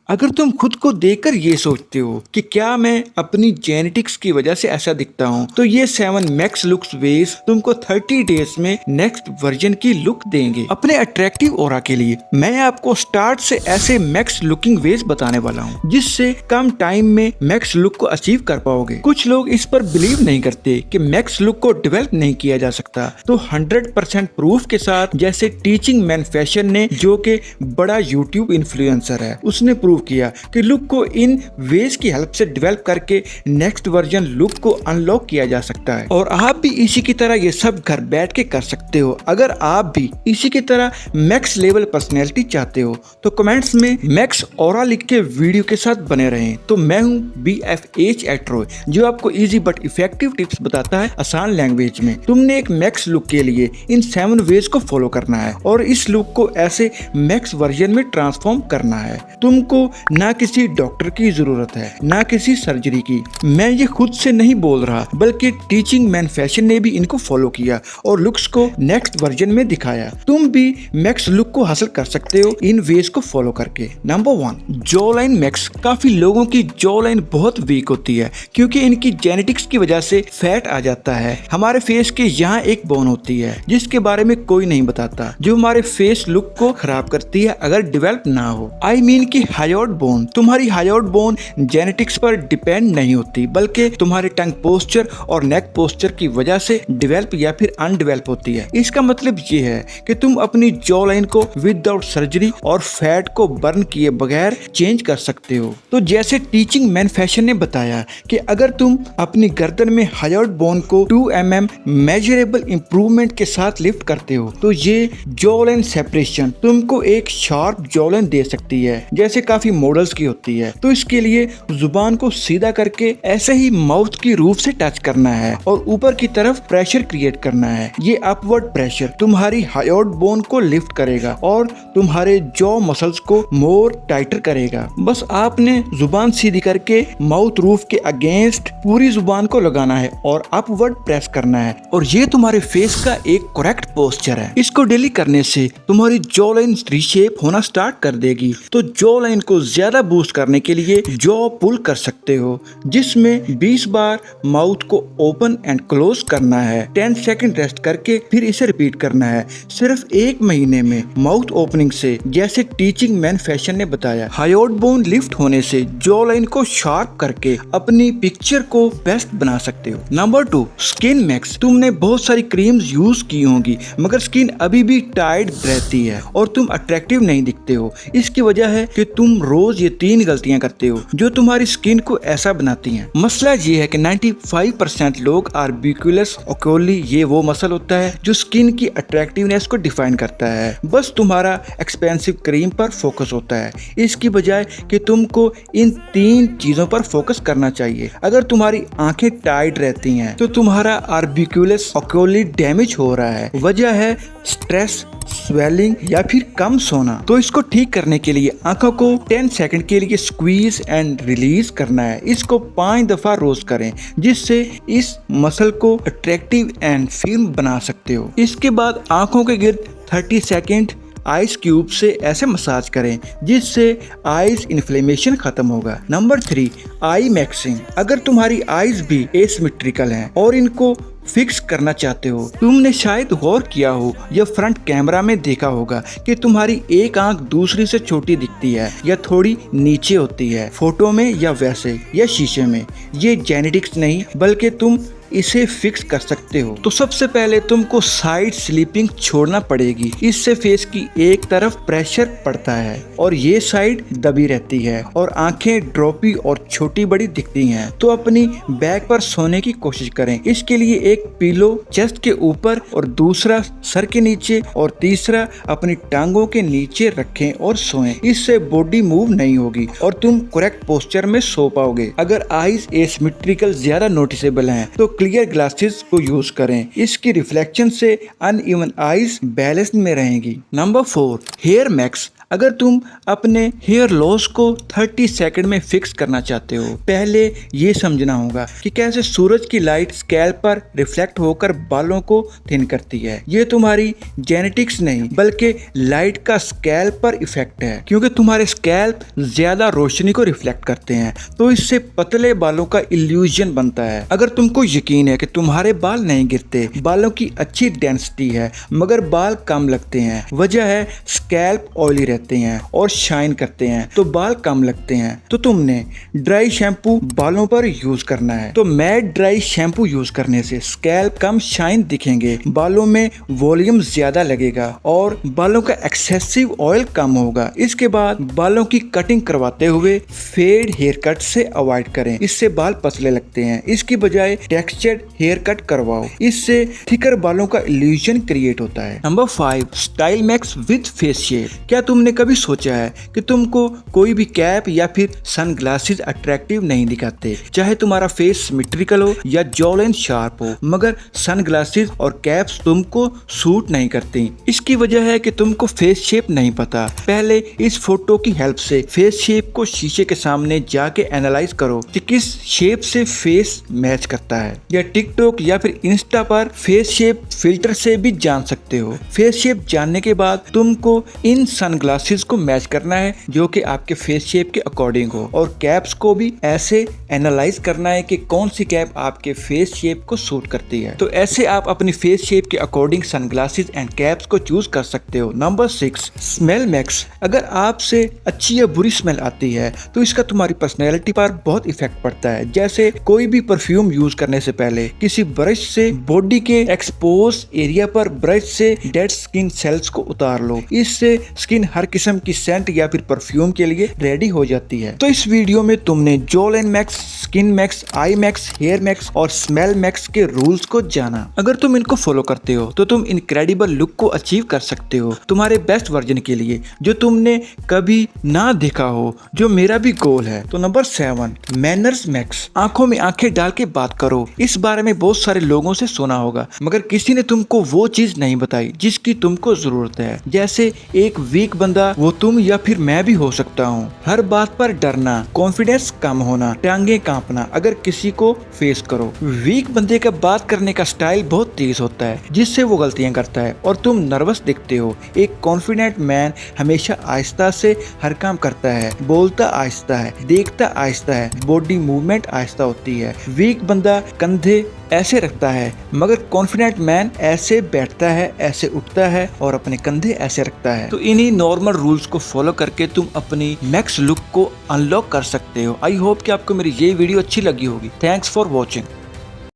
अगर तुम खुद को देखकर ये सोचते हो कि क्या मैं अपनी जेनेटिक्स की वजह से ऐसा दिखता हूँ, तो ये 7 मैक्स लुक्स वेज तुमको 30 डेज में नेक्स्ट वर्जन की लुक देंगे। अपने अट्रैक्टिव ऑरा के लिए मैं आपको स्टार्ट से ऐसे मैक्स लुकिंग वेज बताने वाला हूँ जिससे कम टाइम में मैक्स लुक को अचीव कर पाओगे। कुछ लोग इस पर बिलीव नहीं करते कि मैक्स लुक को डेवलप नहीं किया जा सकता, तो 100% प्रूफ के साथ, जैसे टीचिंग मैन फैशन ने, जो कि बड़ा यूट्यूब इन्फ्लुएंसर है, उसने प्रूव किया कि लुक को इन वेज की हेल्प से डेवलप करके नेक्स्ट वर्जन लुक को अनलॉक किया जा सकता है। और आप भी इसी की तरह ये सब घर बैठ के कर सकते हो। अगर आप भी इसी की तरह मैक्स लेवल पर्सनैलिटी चाहते हो तो कमेंट्स में मैक्स ऑरा लिख के वीडियो के साथ बने रहें। तो मैं हूँ BFH एट्रो, जो आपको इजी बट इफेक्टिव टिप्स बताता है आसान लैंग्वेज में। तुमने एक मैक्स लुक के लिए इन 7 वेज को फॉलो करना है और इस लुक को ऐसे मैक्स वर्जन में ट्रांसफॉर्म करना है। तुमको ना किसी डॉक्टर की जरूरत है, ना किसी सर्जरी की। मैं ये खुद से नहीं बोल रहा, बल्कि टीचिंग मैन फैशन ने भी इनको फॉलो किया और लुक्स को नेक्स्ट वर्जन में दिखाया। तुम भी मैक्स लुक को हासिल कर सकते हो इन वेज को फॉलो करके। Number 1, jaw line max. काफी लोगों की जॉ लाइन बहुत वीक होती है क्योंकि इनकी जेनेटिक्स की वजह से फैट आ जाता है। हमारे फेस के यहाँ एक बोन होती है जिसके बारे में कोई नहीं बताता, जो हमारे फेस लुक को खराब करती है अगर डेवलप ना हो। आई मीन की हायोइड बोन। तुम्हारी हायोइड बोन जेनेटिक्स पर डिपेंड नहीं होती, बल्कि तुम्हारे टंग पोस्चर और नेक पोस्चर की वजह से डेवलप या फिर अनडेवलप होती है। इसका मतलब ये है कि तुम अपनी जॉ लाइन को विदाउट सर्जरी और फैट को बर्न किए बगैर चेंज कर सकते हो। तो जैसे टीचिंग मैन फैशन ने बताया कि अगर तुम अपनी गर्दन में हायोइड बोन को 2 mm मेजरेबल इंप्रूवमेंट के साथ लिफ्ट करते हो, तो ये जॉ लाइन सेपरेशन तुमको एक शार्प जॉ लाइन दे सकती है, जैसे काफी मॉडल्स की होती है। तो इसके लिए जुबान को सीधा करके ऐसे ही माउथ की रूफ से टच करना है और ऊपर की तरफ प्रेशर क्रिएट करना है। ये अपवर्ड प्रेशर तुम्हारी हायोइड बोन को लिफ्ट करेगा और तुम्हारे जॉ मसल्स को मोर टाइटर करेगा। बस आपने जुबान सीधी करके माउथ रूफ के अगेंस्ट पूरी जुबान को लगाना है और अपवर्ड प्रेस करना है, और ये तुम्हारे फेस का एक करेक्ट पोस्चर है। इसको डेली करने से तुम्हारी जॉ लाइन रीशेप होना स्टार्ट कर देगी। तो जॉ लाइन को ज्यादा बूस्ट करने के लिए जॉ पुल कर सकते हो, जिसमें 20 बार माउथ को ओपन एंड क्लोज करना है, 10 सेकंड रेस्ट करके फिर इसे रिपीट करना है, सिर्फ 1 महीने में माउथ ओपनिंग से, जैसे टीचिंग मैन फैशन ने बताया। हायोइड बोन लिफ्ट होने से जॉ लाइन को शार्प करके अपनी पिक्चर को बेस्ट बना सकते हो। Number 2, skin max. तुमने बहुत सारी क्रीम्स यूज की होंगी, मगर स्किन अभी भी टाइट रहती है और तुम अट्रैक्टिव नहीं दिखते हो। इसकी वजह है कि तुम रोज ये 3 गलतियां करते हो जो तुम्हारी स्किन को ऐसा बनाती हैं। मसला ये है कि 95% लोग आर्बिकुलस ओक्यूली, ये वो मसल होता है जो स्किन की अट्रैक्टिवनेस को डिफाइन करता है। बस तुम्हारा एक्सपेंसिव क्रीम पर फोकस होता है, इसकी बजाय कि तुमको इन 3 चीजों पर फोकस करना चाहिए। अगर तुम्हारी आंखें टाइट रहती हैं तो तुम्हारा आर्बिकुलस ओक्यूली डैमेज हो रहा है। वजह है स्ट्रेस, स्वेलिंग या फिर कम सोना। तो इसको ठीक करने के लिए आंखों को 10 सेकंड के लिए स्क्वीज एंड रिलीज करना है। इसको 5 दफा रोज करें, जिससे इस मसल को अट्रैक्टिव एंड फिल्म बना सकते हो। इसके बाद आंखों के गिर्द 30 सेकंड आइस क्यूब से ऐसे मसाज करें, जिससे आइज इन्फ्लेमेशन खत्म होगा। नंबर 3, आई मैक्सिंग। अगर तुम्हारी आइज भी एसिमेट्रिकल हैं और इनको फिक्स करना चाहते हो, तुमने शायद गौर किया हो या फ्रंट कैमरा में देखा होगा कि तुम्हारी एक आंख दूसरी से छोटी दिखती है या थोड़ी नीचे होती है, फोटो में या वैसे या शीशे में। ये जेनेटिक्स नहीं, बल्कि तुम इसे फिक्स कर सकते हो। तो सबसे पहले तुमको साइड स्लीपिंग छोड़ना पड़ेगी। इससे फेस की एक तरफ प्रेशर पड़ता है और ये साइड दबी रहती है और आंखें ड्रॉपी और छोटी बड़ी दिखती हैं। तो अपनी बैक पर सोने की कोशिश करें। इसके लिए एक पिलो चेस्ट के ऊपर और दूसरा सर के नीचे और तीसरा अपनी टांगों के नीचे रखें और सोएं। इससे बॉडी मूव नहीं होगी और तुम करेक्ट पोस्चर में सो पाओगे। अगर आईज एसिमेट्रिकल ज्यादा नोटिसेबल हैं तो क्लियर ग्लासेस को यूज करें। इसकी रिफ्लेक्शन से अनइवन आईज बैलेंस में रहेंगी। Number 4, hair max. अगर तुम अपने हेयर लॉस को 30 सेकंड में फिक्स करना चाहते हो, पहले ये समझना होगा कि कैसे सूरज की लाइट स्कैल्प पर रिफ्लेक्ट होकर बालों को थिन करती है। ये तुम्हारी जेनेटिक्स नहीं बल्कि लाइट का स्कैल्प पर इफेक्ट है, क्योंकि तुम्हारे स्कैल्प ज्यादा रोशनी को रिफ्लेक्ट करते हैं, तो इससे पतले बालों का इल्यूजन बनता है। अगर तुमको यकीन है कि तुम्हारे बाल नहीं गिरते, बालों की अच्छी डेंसिटी है मगर बाल कम लगते हैं, वजह है स्कैल्प ऑयली रहते हैं और शाइन करते हैं तो बाल कम लगते हैं, तो तुमने ड्राई शैम्पू बालों पर यूज करना है। तो मैट ड्राई शैम्पू यूज करने से स्कैल्प कम शाइन दिखेंगे, बालों में वॉल्यूम ज्यादा लगेगा और बालों का एक्सेसिव ऑयल कम होगा। इसके बाद बालों की कटिंग करवाते हुए फेड हेयर कट से अवॉइड करें, इससे बाल पतले लगते हैं। इसकी बजाय टेक्सचर्ड हेयर कट करवाओ, इससे थिकर बालों का इल्यूजन क्रिएट होता है। Number 5, style max with face shape. क्या तुमने कभी सोचा है कि तुमको कोई भी कैप या फिर सनग्लासेस अट्रैक्टिव नहीं दिखाते, चाहे तुम्हारा फेस सिमेट्रिकल हो या जॉ लाइन शार्प हो, मगर सनग्लासेस और कैप्स तुमको सूट नहीं करती। इसकी वजह है कि तुमको फेस शेप नहीं पता। पहले इस फोटो की हेल्प से फेस शेप को शीशे के सामने जाके एनालाइज करो कि किस शेप से फेस मैच करता है, या टिकटॉक या फिर इंस्टा पर फेस शेप फिल्टर से भी जान सकते हो। फेस शेप जानने के बाद तुमको इन सनग्लासेस को मैच करना है जो कि आपके फेस शेप के अकॉर्डिंग हो, और कैप्स को भी ऐसे एनालाइज करना है कि कौन सी कैप आपके फेस शेप को सूट करती है। तो ऐसे आप अपनी फेस शेप के अकॉर्डिंग सनग्लासेस एंड कैप्स को चूज कर सकते हो। Number 6, smell max. अगर आपसे अच्छी या बुरी स्मेल आती है तो इसका तुम्हारी पर्सनैलिटी पर बहुत इफेक्ट पड़ता है। जैसे कोई भी परफ्यूम यूज करने से पहले किसी ब्रश से बॉडी के एक्सपोज एरिया पर ब्रश से डेड स्किन सेल्स को उतार लो, इससे स्किन हर किस्म की सेंट या फिर परफ्यूम के लिए रेडी हो जाती है। तो इस वीडियो में तुमने jaw line max, skin max, eye max, hair max और स्मेल मैक्स के रूल्स को जाना। अगर तुम इनको फॉलो करते हो तो तुम इनक्रेडिबल लुक को अचीव कर सकते हो, तुम्हारे बेस्ट वर्जन के लिए जो तुमने कभी ना देखा हो, जो मेरा भी गोल है। तो नंबर 7, मैनर्स मैक्स। आंखों में आंखें डाल के बात करो। इस बारे में बहुत सारे लोगों से सुना होगा, मगर किसी ने तुमको वो चीज नहीं बताई जिसकी तुमको जरूरत है। जैसे एक वीक बंदा वो तुम या फिर मैं भी हो सकता हूँ। हर बात पर डरना, कॉन्फिडेंस कम होना, टांगे कांपना अगर किसी को फेस करो। वीक बंदे का बात करने का स्टाइल बहुत तेज होता है जिससे वो गलतियां करता है और तुम नर्वस दिखते हो। एक कॉन्फिडेंट मैन हमेशा आहिस्ता से हर काम करता है, बोलता आहिस्ता है, देखता आहिस्ता है, बॉडी मूवमेंट आहिस्ता होती है। वीक बंदा कंधे ऐसे रखता है मगर कॉन्फिडेंट मैन ऐसे बैठता है, ऐसे उठता है और अपने कंधे ऐसे रखता है। तो इन्हीं नॉर्मल रूल्स को फॉलो करके तुम अपनी मैक्स लुक को अनलॉक कर सकते हो। आई होप कि आपको मेरी ये वीडियो अच्छी लगी होगी। Thanks for watching.